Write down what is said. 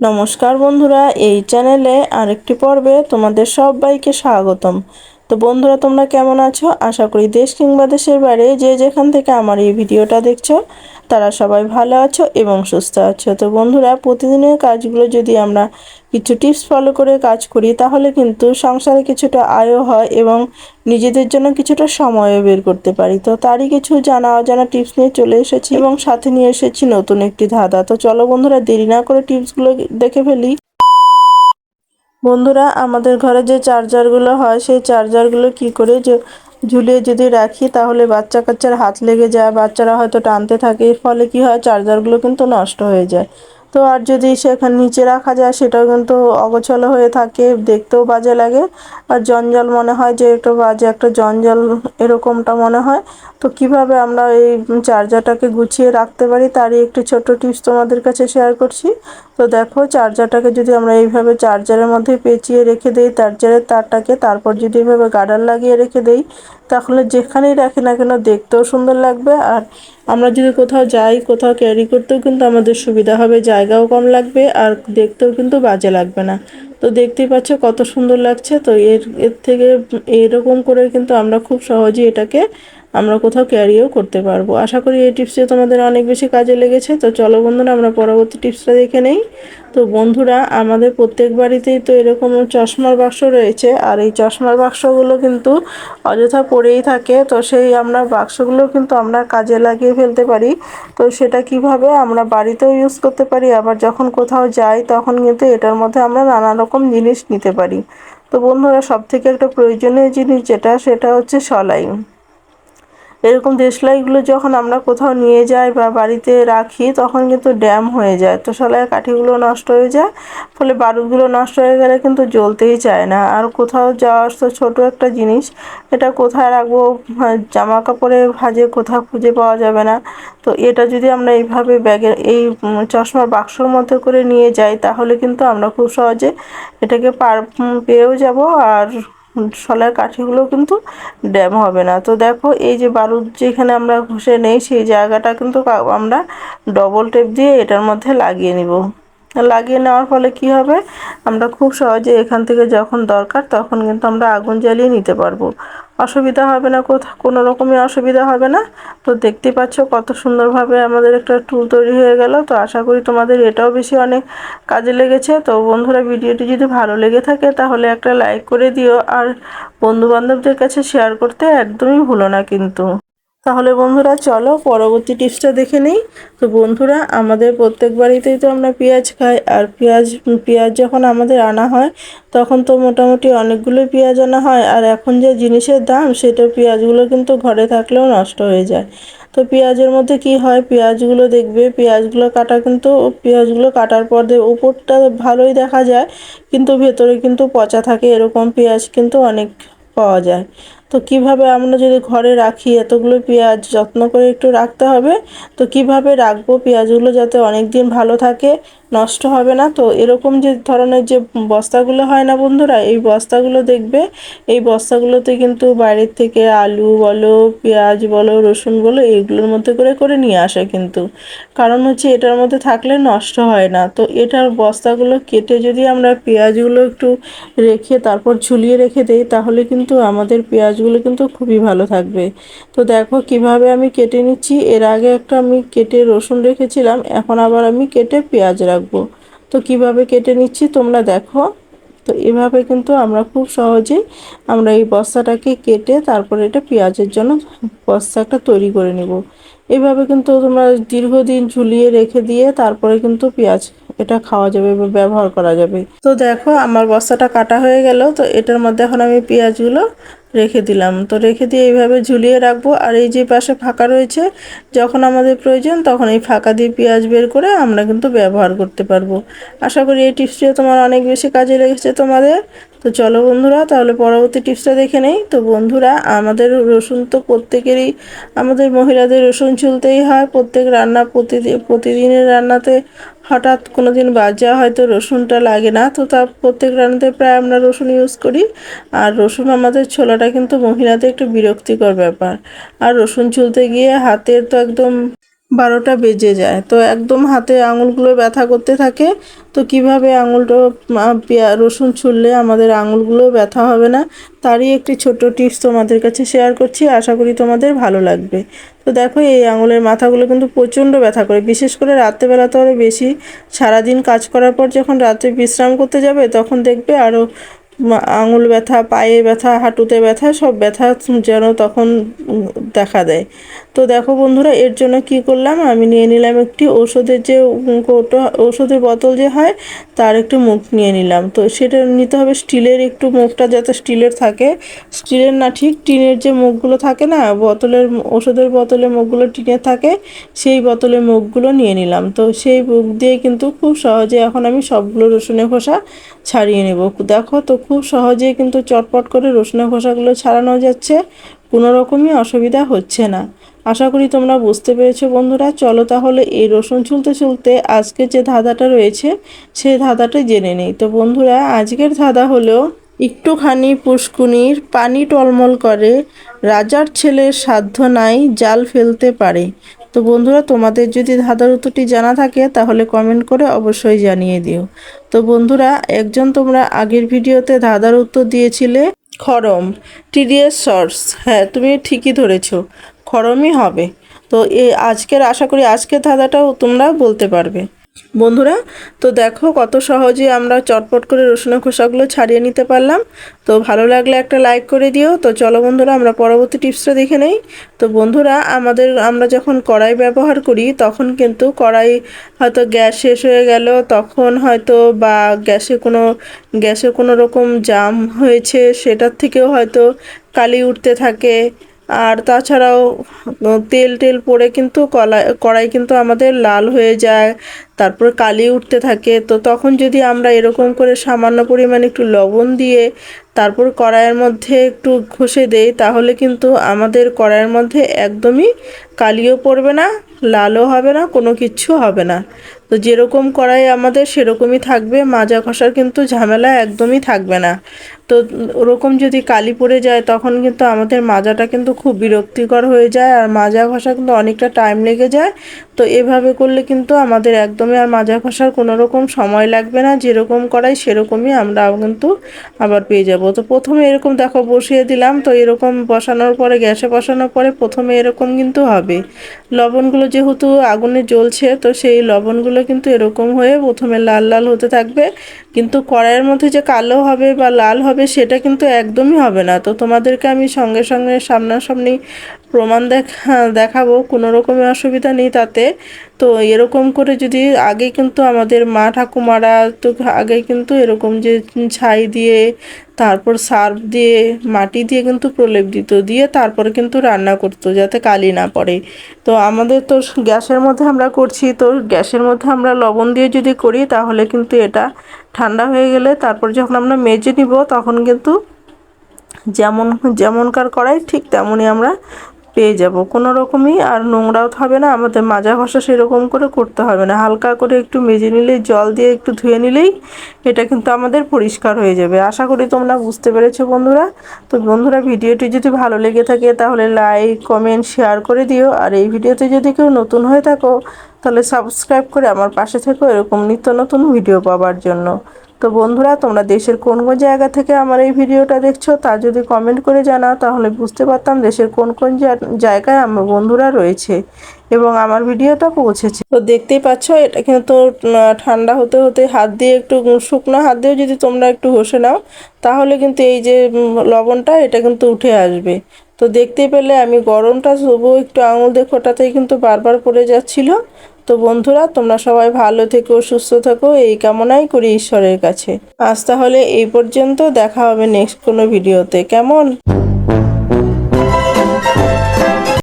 নমস্কার বন্ধুরা, এই চ্যানেলে আরেকটি পর্বে তোমাদের সবাইকে স্বাগতম। তো বন্ধুরা, তোমরা কেমন আছো? আশা করি দেশ কিংবা দেশের বাইরে যে যেখান থেকে আমার এই ভিডিওটা দেখছো তারা সবাই ভালো আছো এবং সুস্থ আছো। তো বন্ধুরা, প্রতিদিনের কাজগুলো যদি আমরা কিছু টিপস ফলো করে কাজ করি তাহলে কিন্তু সংসারে কিছুটা আয়ও হয় এবং নিজেদের জন্য কিছুটা সময়ও বের করতে পারি। তো তারই কিছু জানা অজানা টিপস নিয়ে চলে এসেছি এবং সাথে নিয়ে এসেছি নতুন একটি ধাঁধা। তো চলো বন্ধুরা, দেরি না করে টিপসগুলো দেখে ফেলি। বন্ধুরা, আমাদের ঘরে যে চার্জারগুলো হয় সেই চার্জারগুলো কি করে যে ঝুলিয়ে যদি রাখি তাহলে বাচ্চা কাচ্চার হাত লেগে যায়, বাচ্চারা হয়তো টানতে থাকে, এর ফলে কি হয়, চার্জারগুলো কিন্তু নষ্ট হয়ে যায়। তো আর যদি সেখানে নিচে রাখা যায় সেটাও কিন্তু অগোছালো হয়ে থাকে, দেখতেও বাজে লাগে আর জঞ্জাল মনে হয়, যে একটা বাজে একটা জঞ্জাল এরকমটা মনে হয়। তো কিভাবে আমরা এই চার্জারটাকে গুছিয়ে রাখতে পারি তারই একটি ছোট্ট টিপস তোমাদের কাছে শেয়ার করছি। তো দেখো, চার্জারটাকে যদি আমরা এইভাবে চার্জারের মধ্যে পেঁচিয়ে রেখে দেই চার্জারের তারটাকে, তারপর যদি এইভাবে গার্ডার লাগিয়ে রেখে দেই তাহলে যেখানেই রাখি না কেন দেখতেও সুন্দর লাগবে। আর আমরা যদি কোথাও যাই, কোথাও ক্যারি করতেও কিন্তু আমাদের সুবিধা হবে, জায়গাও কম লাগবে আর দেখতেও কিন্তু বাজে লাগবে না। তো দেখতেই পাচ্ছ কত সুন্দর লাগছে। তো এর থেকে এরকম করে কিন্তু আমরা খুব সহজেই এটাকে আমরা কোথাও ক্যারিও করতে পারবো। আশা করি এই টিপসটি তোমাদের অনেক বেশি কাজে লেগেছে। তো চলো বন্ধুরা, আমরা পরবর্তী টিপসটা দেখে নেই। তো বন্ধুরা, আমাদের প্রত্যেক বাড়িতেই তো এরকম চশমার বাক্স রয়েছে, আর এই চশমার বাক্সগুলো কিন্তু অযথা পড়েই থাকে। তো সেই আমরা বাক্সগুলো কিন্তু আমরা কাজে লাগিয়ে ফেলতে পারি। তো সেটা কিভাবে আমরা বাড়িতেও ইউজ করতে পারি, আবার যখন কোথাও যাই তখন কিন্তু এটার মধ্যে আমরা নানা রকম জিনিস নিতে পারি। তো বন্ধুরা, সবথেকে একটা প্রয়োজনীয় জিনিস সেটা হচ্ছে সলাই। এরকম দেশলাইগুলো যখন আমরা কোথাও নিয়ে যাই বা বাড়িতে রাখি তখন কিন্তু ড্যাম হয়ে যায়, তো সেলাইয়ের কাঠিগুলো নষ্ট হয়ে যায়, ফলে বারুদগুলো নষ্ট হয়ে গেলে কিন্তু জ্বলতেই চায় না। আর কোথাও যাওয়ার তো ছোটো একটা জিনিস, এটা কোথায় রাখবো, জামা কাপড়ে ভাঁজে কোথাও খুঁজে পাওয়া যাবে না। তো এটা যদি আমরা এইভাবে ব্যাগের এই চশমার বাক্সর মধ্যে করে নিয়ে যাই তাহলে কিন্তু আমরা খুব সহজে এটাকে পেয়েও যাব, আর শলার কাঠিগুলো কিন্তু ড্যাম হবে না। তো দেখো, এই যে বারুদ যেখানে আমরা ঘষে নেই সেই জায়গাটা কিন্তু আমরা ডবল টেপ দিয়ে এটার মধ্যে লাগিয়ে নিব। লাগিয়ে নেওয়ার ফলে কি হবে, আমরা খুব সহজে এখান থেকে যখন দরকার তখন কিন্তু আমরা আগুন জ্বালিয়ে নিতে পারবো, অসুবিধা হবে না, কোনো রকমই অসুবিধা হবে না। তো দেখতে পাচ্ছ কত সুন্দরভাবে আমাদের একটা টুল তৈরি হয়ে গেল। তো আশা করি তোমাদের এটাও বেশি অনেক কাজে লেগেছে। তো বন্ধুরা, ভিডিওটি যদি ভালো লেগে থাকে তাহলে একটা লাইক করে দিও, আর বন্ধু বান্ধবদের কাছে শেয়ার করতে একদমই ভুলো না কিন্তু। তাহলে বন্ধুরা, চলো পরবর্তী টিপসটা দেখে নেই। তো বন্ধুরা, আমাদের প্রত্যেক বাড়িতেই তো আমরা পেঁয়াজ খাই, আর পেঁয়াজ যখন আমাদের আনা হয় তখন তো মোটামুটি অনেকগুলোই পেঁয়াজ আনা হয়, আর এখন যে জিনিসের দাম সেটা পেঁয়াজগুলো কিন্তু ঘরে থাকলেও নষ্ট হয়ে যায়। তো পেঁয়াজের মধ্যে কি হয়, পেঁয়াজগুলো দেখবে, পেঁয়াজগুলো কাটার পর উপরটা ভালোই দেখা যায় কিন্তু ভেতরে কিন্তু পচা থাকে, এরকম পেঁয়াজ কিন্তু অনেক পাওয়া যায়। তো কিভাবে আমরা যদি ঘরে রাখি, এতগুলো পেঁয়াজ যত্ন করে একটু রাখতে হবে। তো কিভাবে রাখবো পেঁয়াজগুলো যাতে অনেক দিন ভালো থাকে, নষ্ট হবে না? তো এরকম যে ধরনের যে বস্তাগুলো হয় না বন্ধুরা, এই বস্তাগুলো দেখবে, এই বস্তাগুলোতে কিন্তু বাইরের থেকে আলু বলো, পেঁয়াজ বলো, রসুন বলো, এইগুলোর মধ্যে করে করে নিয়ে আসে কিন্তু, কারণ হচ্ছে এটার মধ্যে থাকলে নষ্ট হয় না। তো এটার বস্তাগুলো কেটে যদি আমরা পেঁয়াজগুলো একটু রেখে তারপর ঝুলিয়ে রেখে দেই তাহলে কিন্তু আমাদের পেঁয়াজগুলো কিন্তু খুবই ভালো থাকবে। তো দেখো কিভাবে আমি কেটে নিচ্ছি, এর আগে একটা আমি কেটে রসুন রেখেছিলাম, এখন আবার আমি কেটে পেঁয়াজ রাখবো। তো কিভাবে কেটে নিচ্ছি তোমরা দেখো। তো এভাবে কিন্তু আমরা খুব সহজেই আমরা এই বস্তাটাকে কেটে তারপর এটা পেঁয়াজের জন্য বস্তা একটা তৈরি করে নিব। এভাবে কিন্তু তোমরা দীর্ঘদিন ঝুলিয়ে রেখে দিয়ে তারপরে কিন্তু পেঁয়াজ এটা খাওয়া যাবে বা ব্যবহার করা যাবে। তো দেখো, আমার বস্তাটা কাটা হয়ে গেল। তো এটার মধ্যে এখন আমি পেঁয়াজগুলো রেখে দিলাম। তো রেখে দিয়ে এইভাবে ঝুলিয়ে রাখবো, আর এই যে পাশে ফাঁকা রয়েছে, যখন আমাদের প্রয়োজন তখন এই ফাঁকা দিয়ে পেঁয়াজ বের করে আমরা কিন্তু ব্যবহার করতে পারবো। আশা করি এই টিপসটিও তোমার অনেক বেশি কাজে লেগেছে তোমাদের। তো চলো বন্ধুরা, তাহলে পরবর্তী টিপসটা দেখে নেই। তো বন্ধুরা, আমাদের রসুন তো প্রত্যেকেরই, আমাদের মহিলাদের রসুন ছুলতেই হয় প্রত্যেক প্রতিদিনের রান্নাতে। হঠাৎ কোনো দিন বাজা হয়তো রসুনটা লাগে না, তো তা প্রত্যেক রান্নাতে প্রায় আমরা রসুন ইউজ করি। আর রসুন আমাদের ছোলাটা কিন্তু মহিলাদের একটু বিরক্তিকর ব্যাপার, আর রসুন ছুলতে গিয়ে হাতের তো একদম 12টা বেজে যায়। তো একদম হাতে আঙুলগুলো ব্যথা করতে থাকে। তো কিভাবে আঙুলটা রসুন ছুললে আমাদের আঙুলগুলো ব্যথা হবে না, তারই একটি ছোট্ট টিপস তোমাদের কাছে শেয়ার করছি, আশা করি তোমাদের ভালো লাগবে। তো দেখো এই আঙুলের মাথাগুলো কিন্তু প্রচণ্ড ব্যথা করে, বিশেষ করে রাত্রেবেলা তো আরও বেশি। সারাদিন কাজ করার পর যখন রাতে বিশ্রাম করতে যাবে তখন দেখবে আরও আঙুল ব্যথা, পায়ে ব্যথা, হাঁটুতে ব্যথা, সব ব্যথা যেন তখন দেখা দেয়। তো দেখো বন্ধুরা, এর জন্য কি করলাম, আমি নিয়ে নিলাম একটি ঔষধের যে কৌটো, ঔষধের বোতল যে হয় তার একটু মুখ নিয়ে নিলাম। তো সেটা নিতে হবে স্টিলের, একটু মুখটা যাতে স্টিলের থাকে, স্টিলের না ঠিক টিনের যে মুখগুলো থাকে না, বোতলের ওষুধের বোতলের মুখগুলো টিনের থাকে, সেই বোতলের মুখগুলো নিয়ে নিলাম। তো সেই মুখ দিয়ে কিন্তু খুব সহজে এখন আমি সবগুলো রসুনের খোসা ছাড়িয়ে নেব। দেখো তো খুব সহজেই কিন্তু চটপট করে রসুনের খোসাগুলো ছাড়ানো যাচ্ছে, কোনো রকমই অসুবিধা হচ্ছে না। আশা করি তোমরা বুঝতে পেরেছো বন্ধুরা। চলো তাহলে এই রসুন ছুলতে ছুলতে আজকে যে ধাঁধাটা রয়েছে সেই ধাঁধাটা জেনে নেই। তো বন্ধুরা, আজকের ধাঁধা হলো, একটুখানি পুষ্কুনির পানি টলমল করে, রাজার ছেলের সাধ্য নাই জাল ফেলতে পারে। তো বন্ধুরা, তোমাদের যদি ধাঁধার উত্তরটি জানা থাকে তাহলে কমেন্ট করে অবশ্যই জানিয়ে দিও। তো বন্ধুরা, একজন তোমরা আগের ভিডিওতে ধাঁধার উত্তর দিয়েছিলে খড়ম, টিডিএস সর্স। হ্যাঁ, তুমি ঠিকই ধরেছো, খড়মই হবে। তো আজকের আশা করি আজকের ধাঁধাটাও তোমরা বলতে পারবে বন্ধুরা। তো দেখো কত সহজে আমরা চটপট করে রসুনের খোসাগুলো ছাড়িয়ে নিতে পারলাম। তো ভালো লাগলে একটা লাইক করে দিও। তো চলো বন্ধুরা, আমরা পরবর্তী টিপসটা দেখে নেই। তো বন্ধুরা, আমরা যখন কড়াই ব্যবহার করি তখন কিন্তু কড়াই হয়তো গ্যাস শেষ হয়ে গেল, তখন হয়তো বা গ্যাসে কোনো রকম জাম হয়েছে, সেটার থেকেও হয়তো কালি উঠতে থাকে। আর তাছাড়াও তেল টেল পড়ে কিন্তু কড়াই কিন্তু আমাদের লাল হয়ে যায়, তারপর কালি উঠতে থাকে। তো তখন যদি আমরা এরকম করে সামান্য পরিমাণে একটু লবণ দিয়ে তারপর কড়াইয়ের মধ্যে একটু ঘষে দেই, তাহলে কিন্তু আমাদের কড়াইয়ের মধ্যে একদমই কালিও পড়বে না, লালও হবে না, কোনো কিচ্ছু হবে না। তো যেরকম কড়াই আমাদের সেরকমই থাকবে, মাজা ঘষার কিন্তু ঝামেলা একদমই থাকবে না। তো ওরকম যদি কালি পড়ে যায় তখন কিন্তু আমাদের মাজাটা কিন্তু খুব বিরক্তিকর হয়ে যায়, আর মাজা ঘষা কিন্তু অনেকটা টাইম লেগে যায়। তো এভাবে করলে কিন্তু আমাদের একদমই আর মাজা ঘষার কোনো রকম সময় লাগবে না, যেরকম কড়াই সেরকমই আমরা কিন্তু আবার পেয়ে যাব। তো প্রথমে এরকম দেখো বসিয়ে দিলাম, তো এরকম বসানোর পরে, গ্যাসে বসানোর পরে প্রথমে এরকম কিন্তু হবে, লবণগুলো যেহেতু আগুনে জ্বলছে তো সেই লবণগুলো কিন্তু এরকম হয়ে প্রথমে লাল লাল হতে থাকবে, কিন্তু কড়াইয়ের মধ্যে যে কালো হবে বা লাল হবে সেটা কিন্তু একদমই হবে না। তো তোমাদেরকে আমি সঙ্গে সঙ্গে সামনাসামনি প্রমাণ দেখাবো, কোনো রকমের অসুবিধা নেই তাতে। তো এরকম করে যদি আগে কিন্তু আমাদের মা ঠাকুমারা তো আগে কিন্তু এরকম যে ছাই দিয়ে, তারপর সার্ফ দিয়ে, মাটি দিয়ে কিন্তু প্রলেপ দিত, দিয়ে তারপরে কিন্তু রান্না করতো যাতে কালি না পড়ে। তো আমাদের তো গ্যাসের মধ্যে আমরা করছি, তো গ্যাসের মধ্যে আমরা লবণ দিয়ে যদি করি তাহলে কিন্তু এটা ঠান্ডা হয়ে গেলে তারপর যখন আমরা মেজে নিব তখন কিন্তু যেমনকার কড়াই ঠিক তেমনই আমরা পেয়ে যাব, কোনো রকমই আর নোংরাও হবে না, আমাদের মাজা ঘষা সেরকম করে করতে হবে না, হালকা করে একটু মেজে নিলেই, জল দিয়ে একটু ধুয়ে নিলেই এটা কিন্তু আমাদের পরিষ্কার হয়ে যাবে। আশা করি তোমরা বুঝতে পেরেছো বন্ধুরা। তো বন্ধুরা, ভিডিওটি যদি ভালো লেগে থাকে তাহলে লাইক কমেন্ট শেয়ার করে দিও, আর এই ভিডিওতে যদি কেউ নতুন হয়ে থাকো তাহলে সাবস্ক্রাইব করে আমার পাশে থেকো এরকম নিত্য নতুন ভিডিও পাওয়ার জন্য। তো বন্ধুরা, তোমরা দেশের কোন কোন জায়গা থেকে আমার এই ভিডিওটা দেখছো তা যদি কমেন্ট করে জানাও তাহলে বুঝতে পারতাম দেশের কোন কোন জায়গায় আমার বন্ধুরা রয়েছে এবং আমার ভিডিওটা পৌঁছেছে। তো দেখতেই পাচ্ছ এটা কিন্তু ঠান্ডা হতে হতে হাত দিয়ে একটু, শুকনো হাত দিয়েও যদি তোমরা একটু ঘষে নাও তাহলে কিন্তু এই যে লবণটা এটা কিন্তু উঠে আসবে। তো দেখতে পেলে আমি গরমটা তবুও একটু আঙুল দিয়ে ফোটাতেই কিন্তু বারবার পড়ে যাচ্ছিল। তো বন্ধুরা, তোমরা সবাই ভালো থেকো, সুস্থ থেকো, এই কামনাই করি ঈশ্বরের কাছে। আজ তাহলে এই পর্যন্ত, দেখা হবে নেক্সট কোনো ভিডিওতে, কেমন?